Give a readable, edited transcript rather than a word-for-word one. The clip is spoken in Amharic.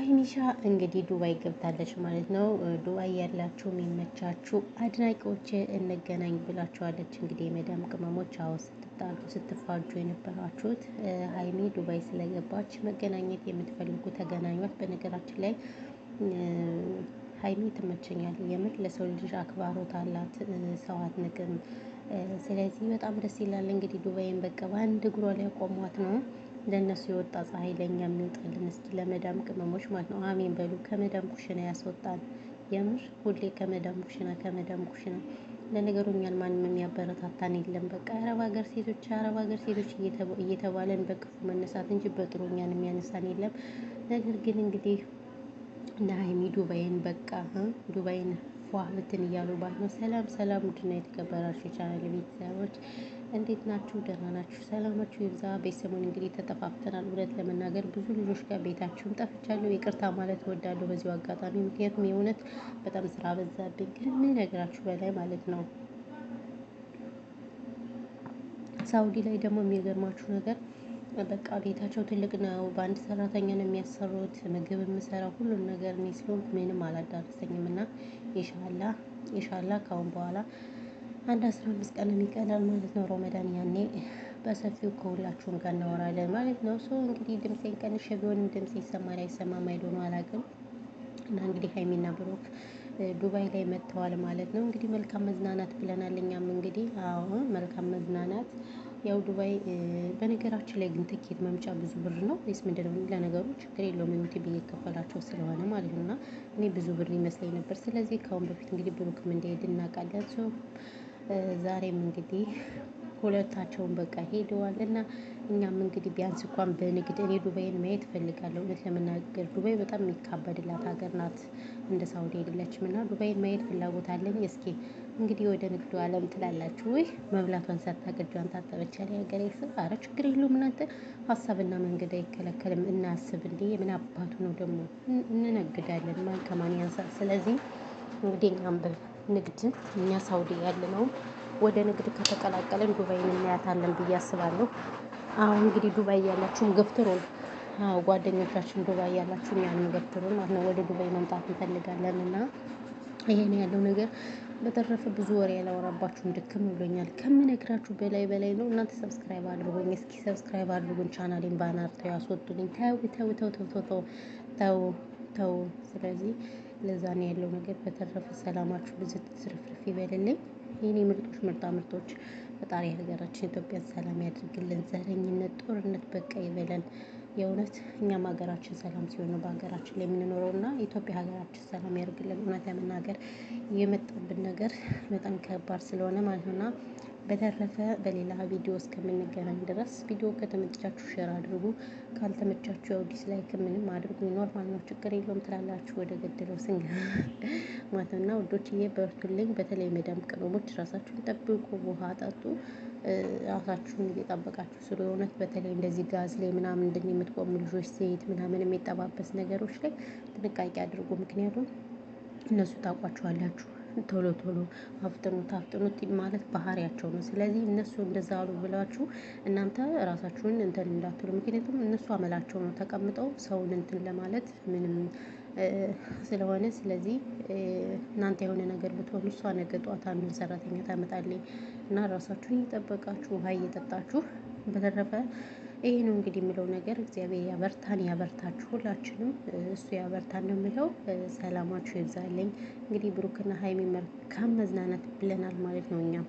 ሀይሚሻ እንግዲህ ዱባይ ገብታለች ማለት ነው። ዱባይ ያላችሁ የሚመቻችሁ አድናቂዎች እንገናኝ ብላችኋለች። እንግዲህ የመዳም ቅመሞች አዎ ስትጣሉ ስትፋጁ የነበራችሁት ሀይሚ ዱባይ ስለገባች መገናኘት የምትፈልጉ ተገናኟት። በነገራችን ላይ ሀይሚ ትመቸኛል የምር ለሰው ልጅ አክባሮት አላት፣ ሰው አትንቅም። ስለዚህ በጣም ደስ ይላል። እንግዲህ ዱባይን በቃ በአንድ እግሯ ላይ ያቆሟት ነው። ለእነሱ የወጣ ፀሐይ ለእኛ የሚወጣልን እስኪ ለመዳም ቅመሞች ማለት ነው። አሜን በሉ። ከመዳም ኩሽና ያስወጣል። የምር ሁሌ ከመዳም ኩሽና። ለነገሩ እኛን ማንም የሚያበረታታን የለም። በቃ የአረብ ሀገር ሴቶች እየተባለን በክፉ መነሳት እንጂ በጥሩ እኛን የሚያነሳን የለም። ነገር ግን እንግዲህ ለሀይሚ ዱባይን በቃ ዱባይን ፏ ብትን እያሉባት ነው። ሰላም ውድና የተከበራችሁ የቻናል ቤተሰቦች እንዴት ናችሁ? ደህና ናችሁ? ሰላማችሁ ይብዛ። ቤተሰቡን እንግዲህ ተጠፋፍተናል። እውነት ለመናገር ብዙ ልጆች ጋር ቤታችሁን ጠፍቻለሁ። ይቅርታ ማለት እወዳለሁ በዚሁ አጋጣሚ። ምክንያቱም የእውነት በጣም ስራ በዛብኝ፣ ግን ምን ነገራችሁ በላይ ማለት ነው። ሳውዲ ላይ ደግሞ የሚገርማችሁ ነገር በቃ ቤታቸው ትልቅ ነው። በአንድ ሰራተኛ ነው የሚያሰሩት። ምግብ የምሰራው ሁሉም ነገር እኔ ስለሆንኩ ምንም አላዳረሰኝም። እና ኢንሻአላህ ካሁን በኋላ አንድ 15 ቀን የሚቀላል ማለት ነው ረመዳን። ያኔ በሰፊው ከሁላችሁም ጋር እናወራለን ማለት ነው። ሶ እንግዲህ ድምፄን ቀንሼ ቢሆንም ድምፄ ይሰማል አይሰማም አይዶኖ አላውቅም። እና እንግዲህ ሀይሚና ብሩክ ዱባይ ላይ መጥተዋል ማለት ነው። እንግዲህ መልካም መዝናናት ብለናል እኛም እንግዲህ አዎ መልካም መዝናናት። ያው ዱባይ በነገራችን ላይ ግን ትኬት መምጫ ብዙ ብር ነው ወይስ ምንድነው? ለነገሩ ችግር የለውም ዩቲዩብ እየከፈላቸው ስለሆነ ማለት ነው። እና እኔ ብዙ ብር ይመስለኝ ነበር። ስለዚህ ከአሁን በፊት እንግዲህ ብሩክም እንደሄድ እናውቃለን። ዛሬም እንግዲህ ሁለታቸውን በቃ ሄደዋል። እና እኛም እንግዲህ ቢያንስ እንኳን በንግድ እኔ ዱባይን ማየት እፈልጋለሁ። እውነት ለመናገር ዱባይ በጣም የሚካበድላት ሀገር ናት፣ እንደ ሳውዲ አይደለችም። እና ዱባይን ማየት ፍላጎት አለኝ። እስኪ እንግዲህ ወደ ንግዱ አለም ትላላችሁ ወይ? መብላቷን ሳታውቅ እጇን ታጠበች ያለ ሀገሬ ስም። ኧረ ችግር የለውም እናንተ ሀሳብና መንገድ አይከለከልም። እናስብ እንዴ ምን አባቱ ነው ደግሞ እንነግዳለን። ማን ከማን ያንሳል? ስለዚህ እንግዲህ እኛም በንግድ እኛ ሳውዲ ያለነውም ወደ ንግድ ከተቀላቀለን ዱባይን እናያታለን ብዬ አስባለሁ። አሁን እንግዲህ ዱባይ ያላችሁም ገፍትሩን፣ ጓደኞቻችን ዱባይ ያላችሁ እኛንም ገፍትሩን ማለት ነው። ወደ ዱባይ መምጣት እንፈልጋለን። እና ይሄ ነው ያለው ነገር። በተረፈ ብዙ ወሬ ያላወራባችሁም ድክም ብሎኛል ከምነግራችሁ በላይ ነው። እናንተ ሰብስክራይብ አድርጉኝ እስኪ ሰብስክራይብ አድርጉኝ። ቻናሌን ባናር ተው ያስወጡልኝ። ተው። ስለዚህ ለዛ ነው ያለው ነገር። በተረፈ ሰላማችሁ ብዙ ትርፍርፍ ይበልልኝ የኔ ምርጦች። ፈጣሪ ሀገራችን ኢትዮጵያን ሰላም ያድርግልን። ዘረኝነት፣ ጦርነት በቃ ይበለን። የእውነት እኛም ሀገራችን ሰላም ሲሆን ነው በሀገራችን ላይ የምንኖረው። እና ኢትዮጵያ ሀገራችን ሰላም ያድርግልን። እውነት ለመናገር የመጣብን ነገር በጣም ከባድ ስለሆነ ማለት ነው። እና በተረፈ በሌላ ቪዲዮ እስከምንገናኝ ድረስ ቪዲዮ ከተመቻችሁ ሼር አድርጉ፣ ካልተመቻችሁ ያው ዲስላይክ ምንም አድርጉ። ኖርማል ነው ችግር የለውም ትላላችሁ። ወደ ገደለው ስንገባ ማለትና ውዶችዬ በርቱልኝ። በተለይ መዳም ቅመሞች ራሳችሁን ጠብቁ፣ ውሃ ጠጡ። ራሳችሁን እየጠበቃችሁ ስለሆነ በተለይ እንደዚህ ጋዝ ላይ ምናምን የምትቆሙ ልጆች ሴት ምናምን የሚጠባበስ ነገሮች ላይ ጥንቃቄ አድርጉ። ምክንያቱም እነሱ ታውቋቸዋላችሁ። ቶሎ አፍጥኑት ማለት ባህሪያቸው ነው። ስለዚህ እነሱ እንደዛ አሉ ብላችሁ እናንተ ራሳችሁን እንትን እንዳትሉ። ምክንያቱም እነሱ አመላቸው ነው ተቀምጠው ሰውን እንትን ለማለት ምንም ስለሆነ። ስለዚህ እናንተ የሆነ ነገር ብትሆኑ እሷ ነገ ጧት አንዱን ሰራተኛ ታመጣለች። እና ራሳችሁን እየጠበቃችሁ ውሃ እየጠጣችሁ። በተረፈ ይሄ ነው እንግዲህ የምለው ነገር። እግዚአብሔር ያበርታችሁ ሁላችንም እሱ ያበርታን ነው የምለው። ሰላማችሁ ይብዛልኝ። እንግዲህ ብሩክና ሀይሚ መልካም መዝናናት ብለናል ማለት ነው እኛም